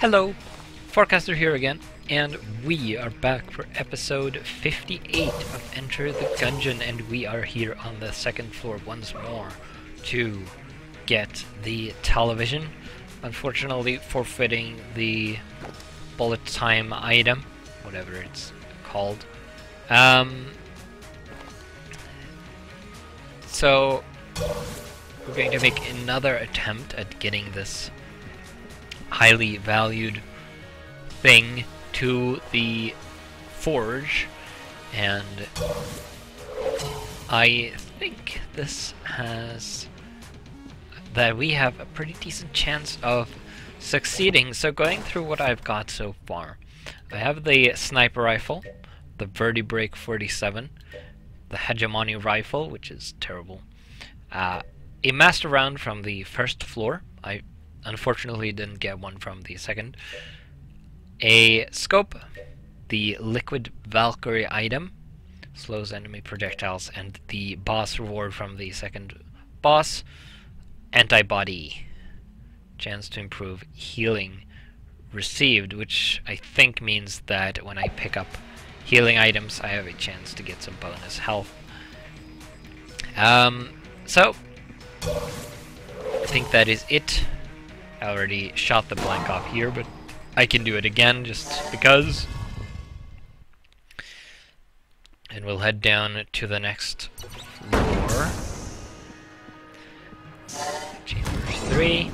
Hello, Forecaster here again, and we are back for episode 58 of Enter the Gungeon, and we are here on the second floor once more to get the television, unfortunately forfeiting the bullet time item, whatever it's called. So we're going to make another attempt at getting this highly valued thing to the forge, and I think this has that we have a pretty decent chance of succeeding. So going through what I've got so far, I have the sniper rifle, the Vertibreak 47, the hegemony rifle, which is terrible, a master round from the first floor. I unfortunately didn't get one from the second. A scope, the liquid Valkyrie item, slows enemy projectiles, and the boss reward from the second boss, antibody, chance to improve healing received, which I think means that when I pick up healing items I have a chance to get some bonus health. So I think that is it. I already shot the blank off here, but I can do it again just because. And we'll head down to the next floor. Chambers 3.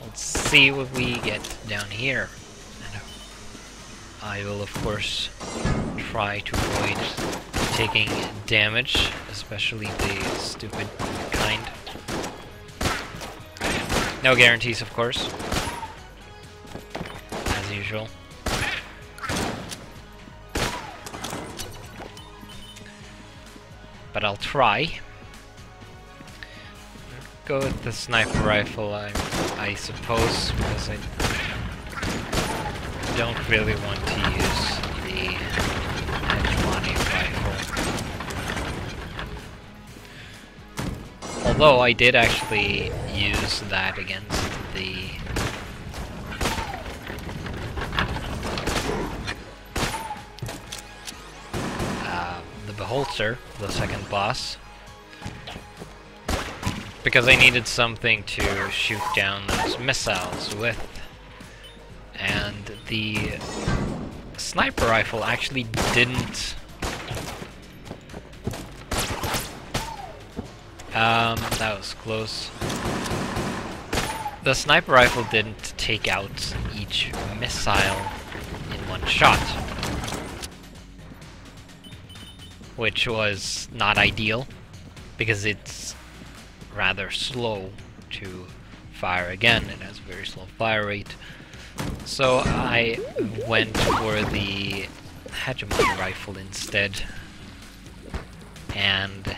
Let's see what we get down here. And I will, of course, try to avoid taking damage, especially the stupid kind. No guarantees, of course, as usual. But I'll try. Go with the sniper rifle, I suppose, because I don't really want to use the hegemony rifle. Although I did actually use that against the Beholster, the second boss, because I needed something to shoot down those missiles with, and the sniper rifle actually didn't. That was close. The sniper rifle didn't take out each missile in one shot, which was not ideal, because it's rather slow to fire again. It has a very slow fire rate. So I went for the hegemony rifle instead, and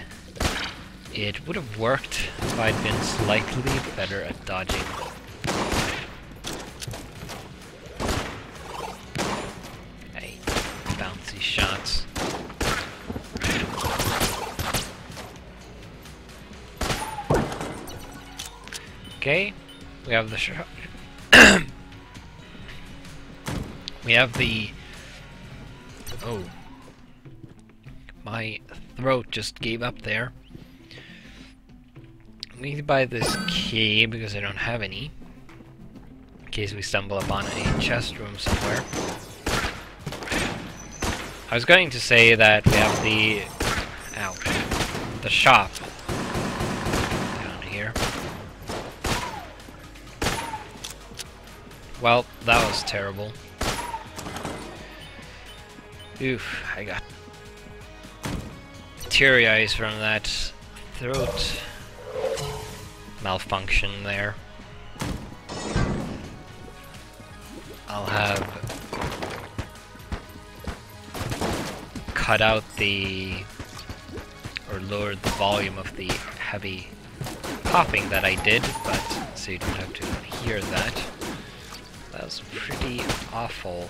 it would have worked if I'd been slightly better at dodging. Hey, bouncy shots. Okay, we have the shot. We have the... Oh. My throat just gave up there. I need to buy this key because I don't have any, in case we stumble upon a chest room somewhere. I was going to say that we have the... Ow. The shop down here. Well, that was terrible. Oof, I got teary eyes from that throat malfunction there. I'll have cut out the, or lowered the volume of the heavy coughing that I did, but so you don't have to hear that. That was pretty awful.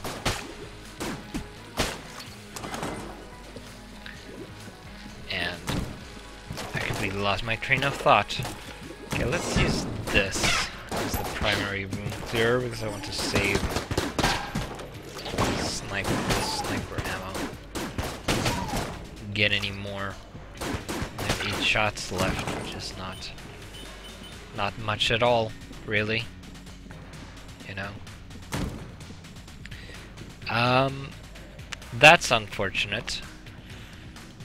And I completely lost my train of thought. Okay, let's use this. is the primary room clearer because I want to save sniper ammo. Get any more. I have 8 shots left, which is not much at all, really. You know. That's unfortunate.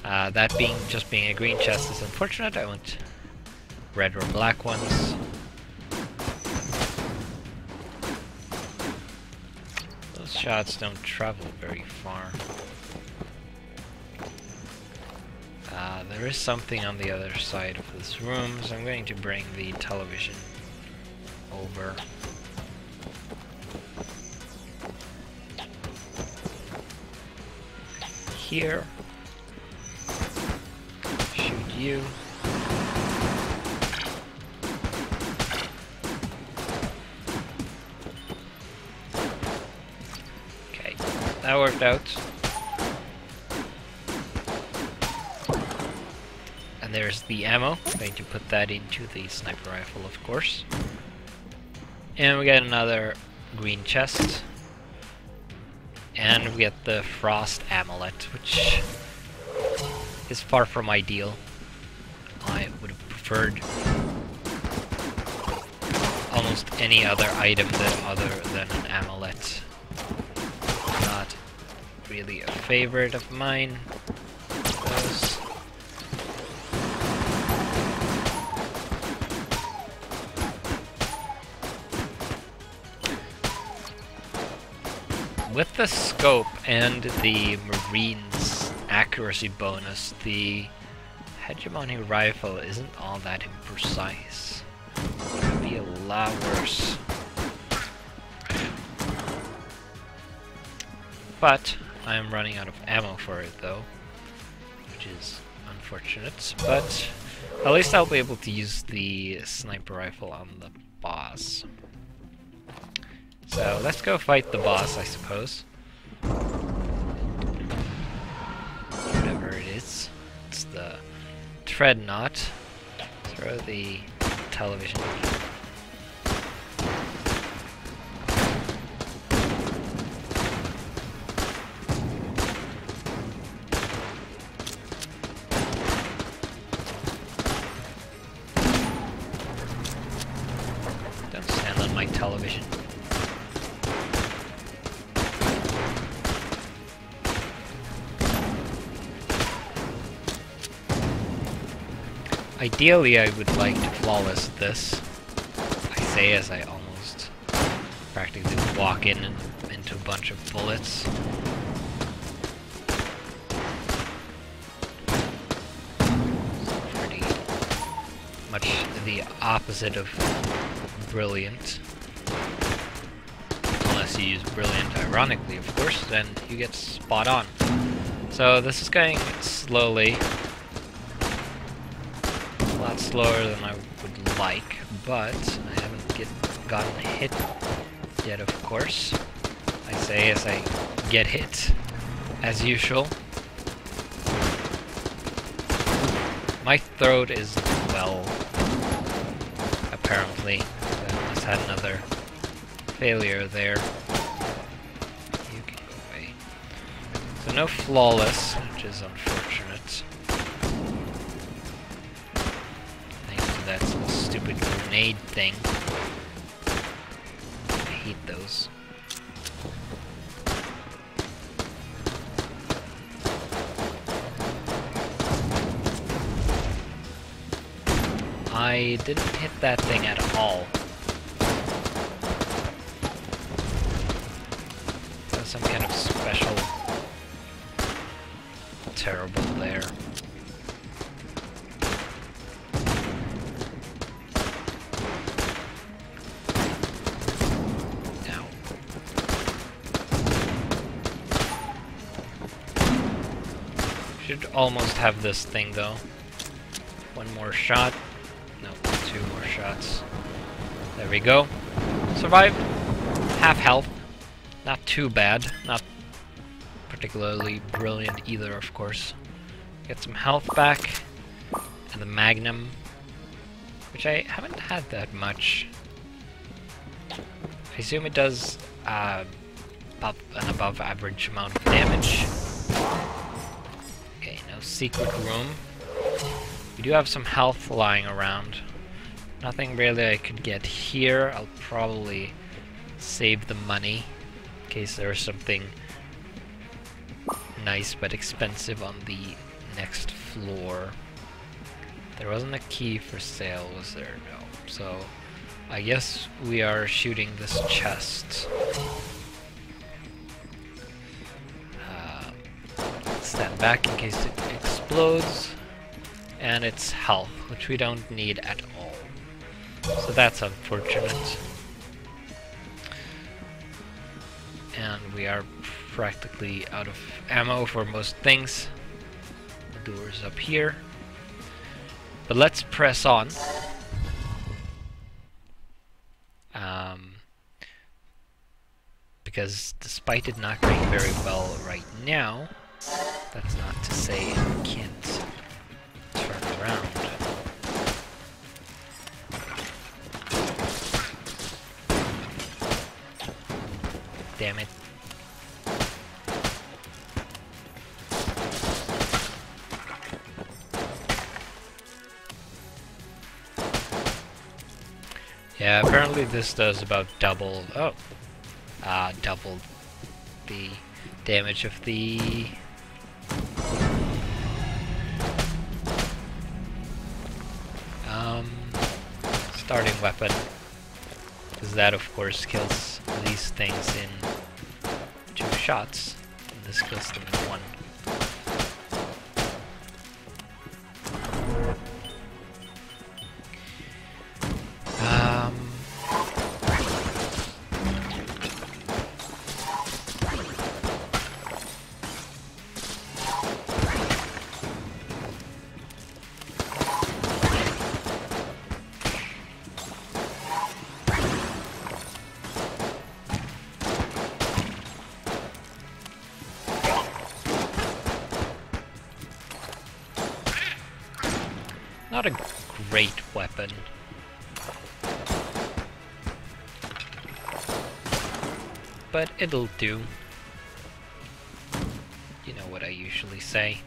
That just being a green chest is unfortunate. I want red or black ones. Those shots don't travel very far. There is something on the other side of this room, so I'm going to bring the television over. Here. Shoot you. Okay, that worked out. And there's the ammo. I'm going to put that into the sniper rifle, of course. And we get another green chest. And we get the frost amulet, which is far from ideal. I would have preferred almost any other item other than an amulet. Not really a favorite of mine. Those. With the scope and the Marine's accuracy bonus, the hegemony rifle isn't all that imprecise. It could be a lot worse. But I'm running out of ammo for it though, which is unfortunate, but at least I'll be able to use the sniper rifle on the boss. So let's go fight the boss, I suppose. Whatever it is. It's the Dreadnought. Throw the television. Don't stand on my television. Ideally, I would like to flawless this. I say as I almost practically walk into a bunch of bullets. Pretty much the opposite of brilliant. Unless you use brilliant ironically, of course, then you get spot on. So this is going slowly. A lot slower than I would like, but I haven't gotten hit yet, of course. I say as I get hit, as usual. My throat is well, apparently. I almost had another failure there. You can go away. So no flawless, which is unfortunate. That stupid grenade thing. I hate those. I didn't hit that thing at all. That's some kind of special terrible there. Should almost have this thing though. One more shot. No, 2 more shots. There we go. Survived. Half health. Not too bad. Not particularly brilliant either, of course. Get some health back. And the Magnum, which I haven't had that much I assume it does an above average amount of damage. Okay, no secret room. We do have some health lying around. Nothing really I could get here. I'll probably save the money in case there's something nice but expensive on the next floor. There wasn't a key for sale, was there? No. So I guess we are shooting this chest. Stand back in case it explodes. And it's health, which we don't need at all. So that's unfortunate. And we are practically out of ammo for most things. The door's up here. But let's press on. Because despite it not going very well right now, that's not to say it can't turn around. Damn it. Yeah, apparently this does about double the damage of the starting weapon, because that of course kills these things in 2 shots, and this kills them in 1. Not a great weapon. But it'll do. You know what I usually say.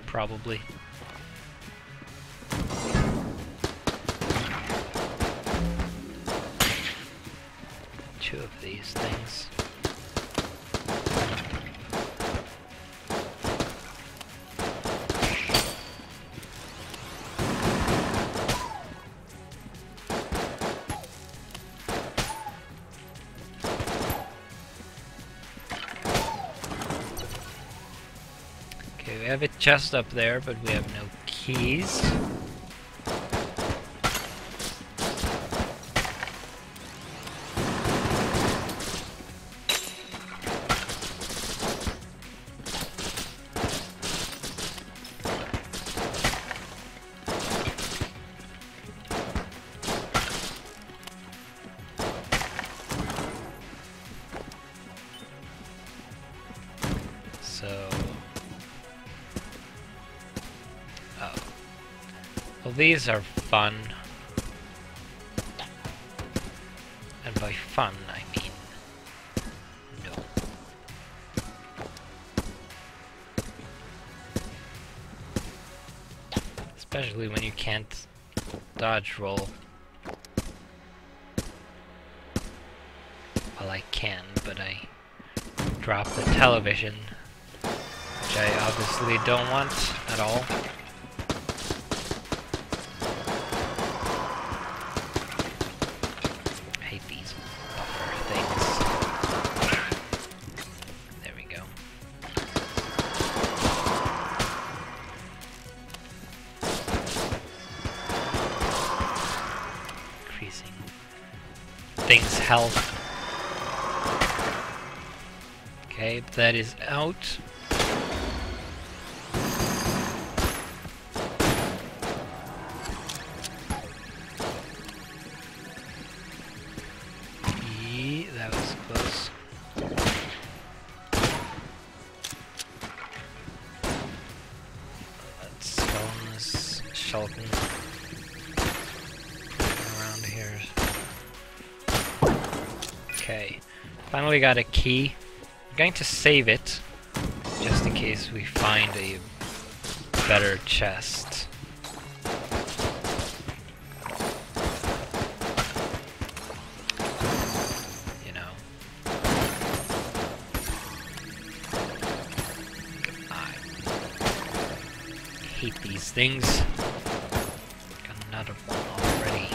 Probably. Two of these things. Okay, we have a chest up there, but we have no keys. So, well, these are fun, and by fun I mean no. Especially when you can't dodge roll. Well, I can, but I drop the television, which I obviously don't want at all. I hate these buffer things. There we go. Increasing things' health. Okay, that is out. That was close. Let's spawn this Shulkin around here Okay. Finally got a key. I'm going to save it, just in case we find a better chest. You know. I hate these things. Got another one already.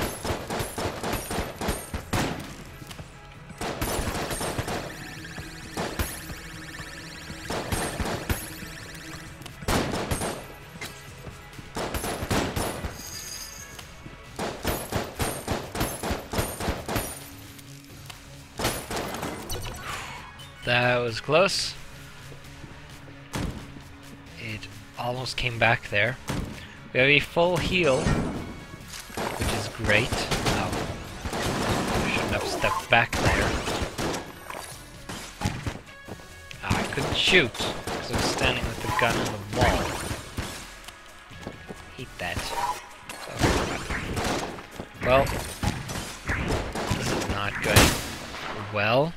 That was close. It almost came back there. We have a full heal, which is great. Oh, I shouldn't have stepped back there. Oh, I couldn't shoot because I was standing with the gun on the wall. Hate that. Well, this is not going well.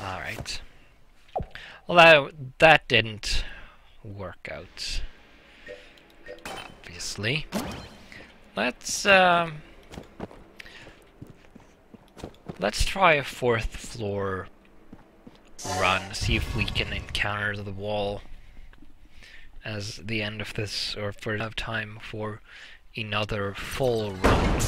Alright. Well, that didn't work out. Obviously. Let's try a 4th floor run, see if we can encounter the wall as the end of this, or for enough time for another full run.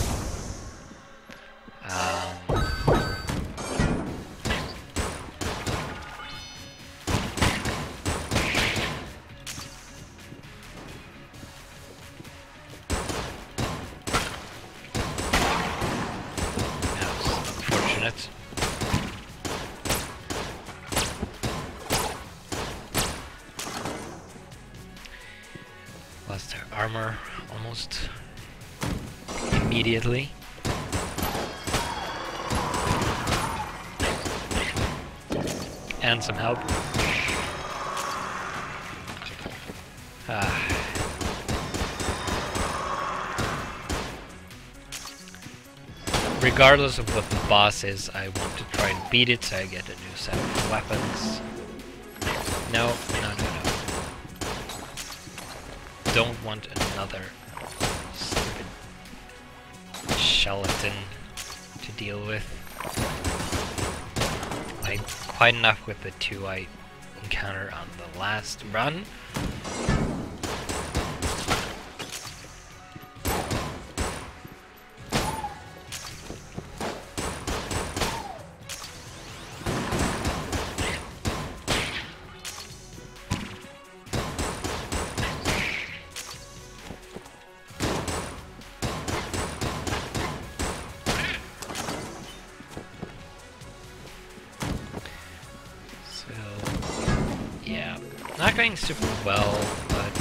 Unfortunate. Lost our armor almost immediately. And some help. Regardless of what the boss is, I want to try and beat it so I get a new set of weapons. No. Don't want another stupid skeleton to deal with. I had quite enough with the 2 I encountered on the last run. Not going super well, but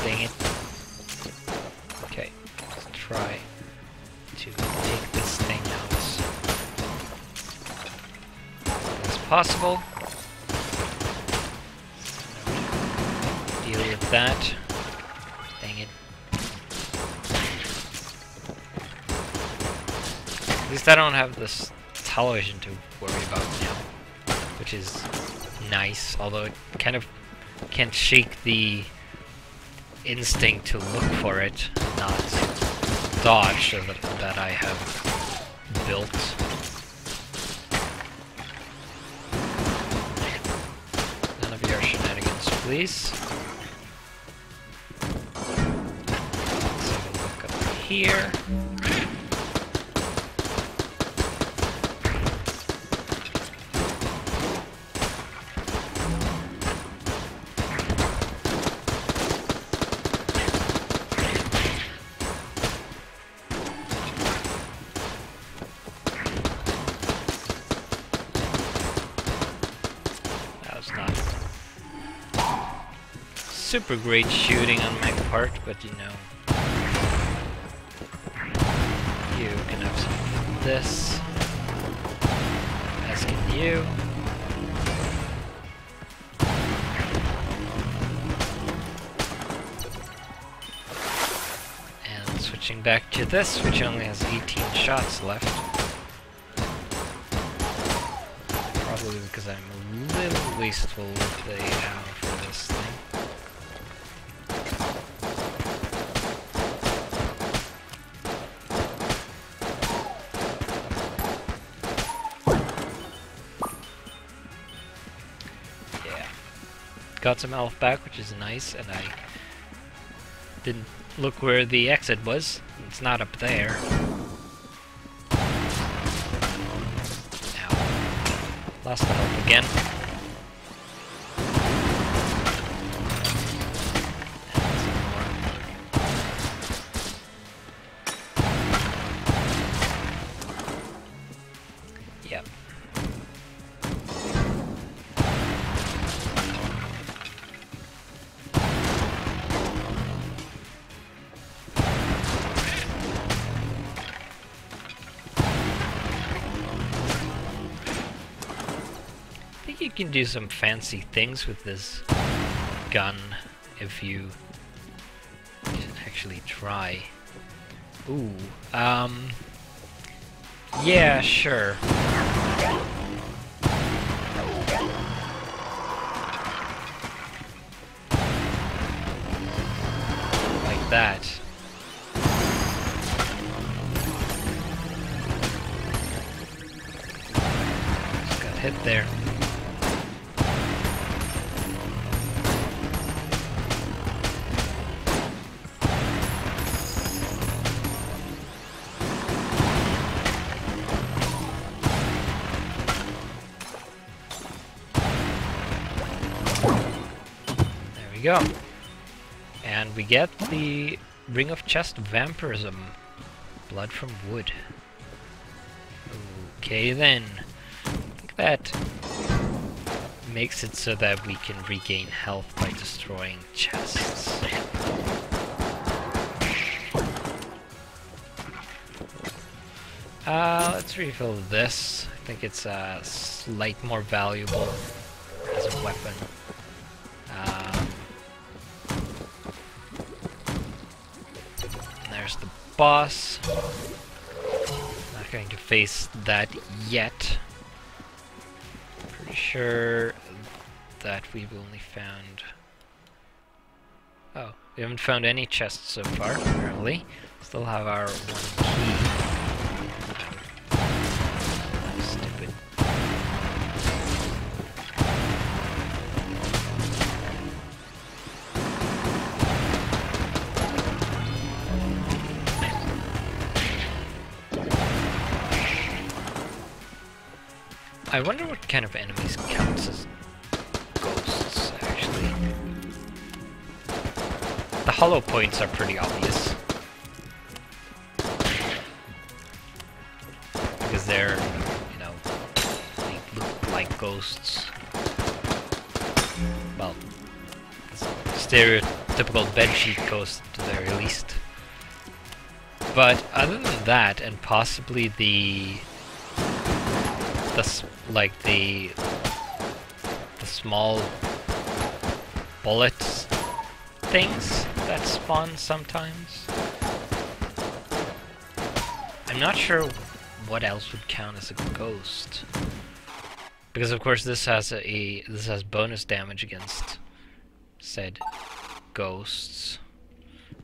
dang it. Okay, let's try to take this thing out as possible. Deal with that. Dang it. At least I don't have this television to worry about now, which is nice, although it kind of can't shake the instinct to look for it, not dodge that I have built. None of your shenanigans, please. Let's have a look up here. Super great shooting on my part, but you know, you can have some of this, as can you. Going back to this, which only has 18 shots left. Probably because I'm a little wasteful with the ammo for this thing. Yeah. Got some health back, which is nice, and I didn't look where the exit was. It's not up there. Lost the health again. Yep. You can do some fancy things with this gun if you actually try. Ooh, yeah, sure. Like that. Just got hit there. We go. And we get the Ring of Chest Vampirism. Blood from wood. Okay then. I think that makes it so that we can regain health by destroying chests. Let's refill this. I think it's slight more valuable as a weapon. There's the boss. Not going to face that yet. Pretty sure that we've only found... Oh, we haven't found any chests so far, apparently. Still have our one key. Stupid. I wonder what kind of enemies counts as ghosts, actually. The hollow points are pretty obvious. Because they're, you know, they look like ghosts. Well, stereotypical bedsheet ghost at the very least. But other than that, and possibly the small bullets things that spawn sometimes. I'm not sure what else would count as a ghost, because of course this has bonus damage against said ghosts.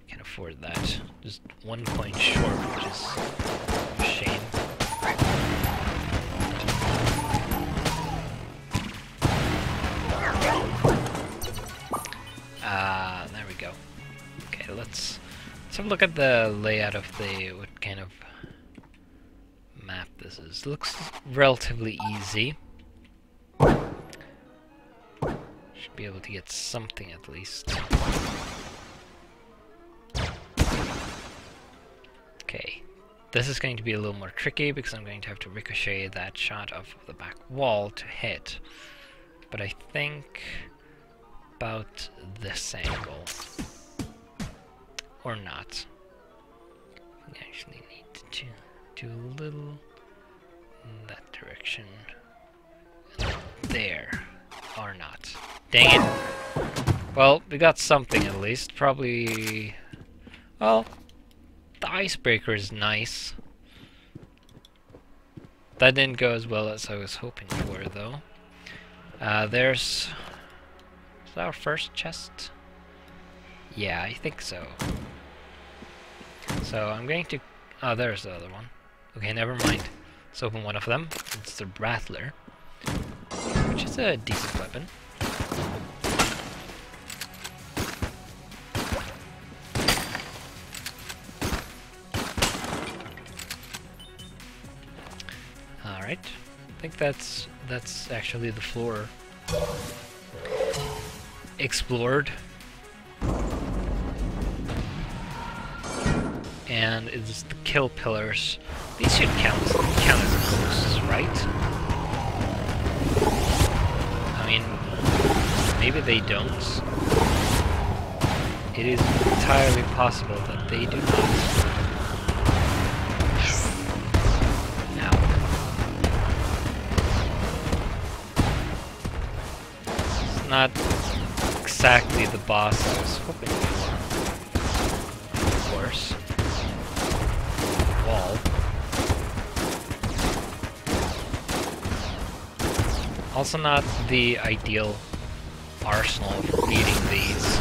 Can't afford that. Just one coin short, which is a shame. There we go. Okay, let's have a look at the layout of what kind of map this is. Looks relatively easy. Should be able to get something at least. Okay, this is going to be a little more tricky because I'm going to have to ricochet that shot off of the back wall to hit. But I think about this angle. Or not. We actually need to do a little in that direction. There. Or not. Dang it! Well, we got something at least. Probably... Well, icebreaker is nice. That didn't go as well as I was hoping for, though. There's... Is that our first chest? Yeah, I think so. So I'm going to... Oh, there's the other one. Okay, never mind. Let's open one of them. It's the Rattler, which is a decent weapon. Alright. I think that's actually the floor explored. And it's the kill pillars. These should count as ghosts, right? I mean, maybe they don't. It is entirely possible that they do not. Now. It's not exactly the boss I was hoping for. Of course. Wall. Also not the ideal arsenal for beating these.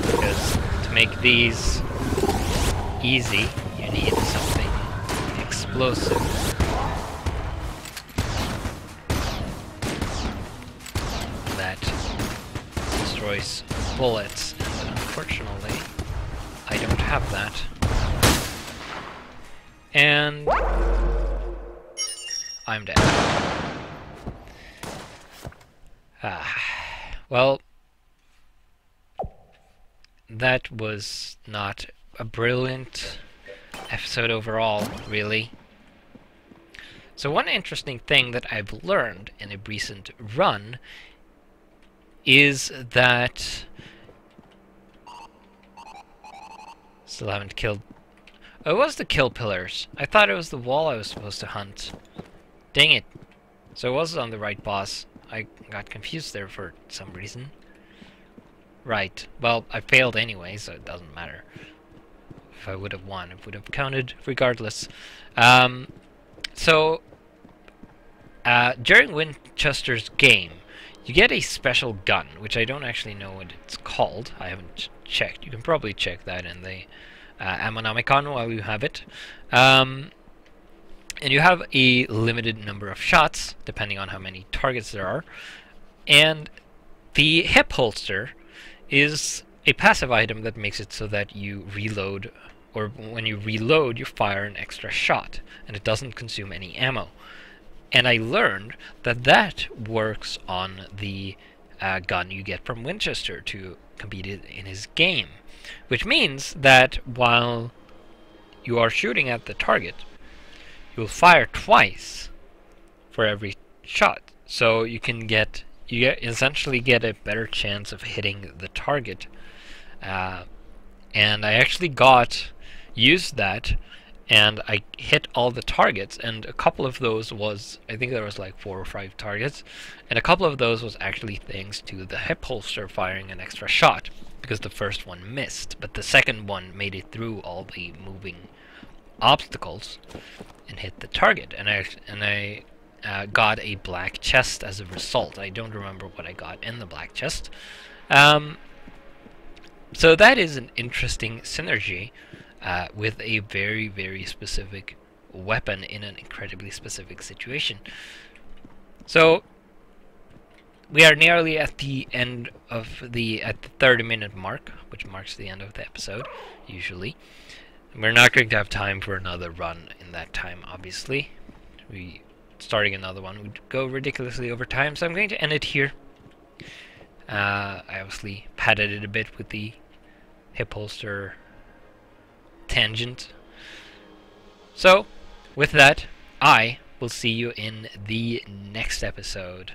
Because to make these easy, you need something explosive. That destroys bullets, and unfortunately, I don't have that. And I'm dead. Well, that was not a brilliant episode overall, really. So one interesting thing that I've learned in a recent run is that... Still haven't killed... Oh, it was the kill pillars. I thought it was the wall I was supposed to hunt. Dang it. So it was on the right boss. I got confused there for some reason. Right. Well, I failed anyway, so it doesn't matter. If I would have won, it would have counted regardless. During Winchester's game, you get a special gun, which I don't actually know what it's called. I haven't checked. You can probably check that in the Ammonomicon while you have it. And you have a limited number of shots, depending on how many targets there are. And the hip holster is a passive item that makes it so that you reload, or when you reload, you fire an extra shot, and it doesn't consume any ammo. And I learned that that works on the gun you get from Winchester to compete in his game. Which means that while you are shooting at the target, you'll fire twice for every shot. So you essentially get a better chance of hitting the target. And I actually used that, and I hit all the targets, and a couple of those was, I think there was like 4 or 5 targets, and a couple of those was actually thanks to the hip holster firing an extra shot, because the first one missed, but the second one made it through all the moving obstacles and hit the target, and I got a black chest as a result. I don't remember what I got in the black chest. So that is an interesting synergy with a very, very specific weapon in an incredibly specific situation. So we are nearly at the end of at the 30-minute mark, which marks the end of the episode, usually. We're not going to have time for another run in that time, obviously. Starting another one would go ridiculously over time, so I'm going to end it here. I obviously padded it a bit with the hip holster tangent. So, with that, I will see you in the next episode.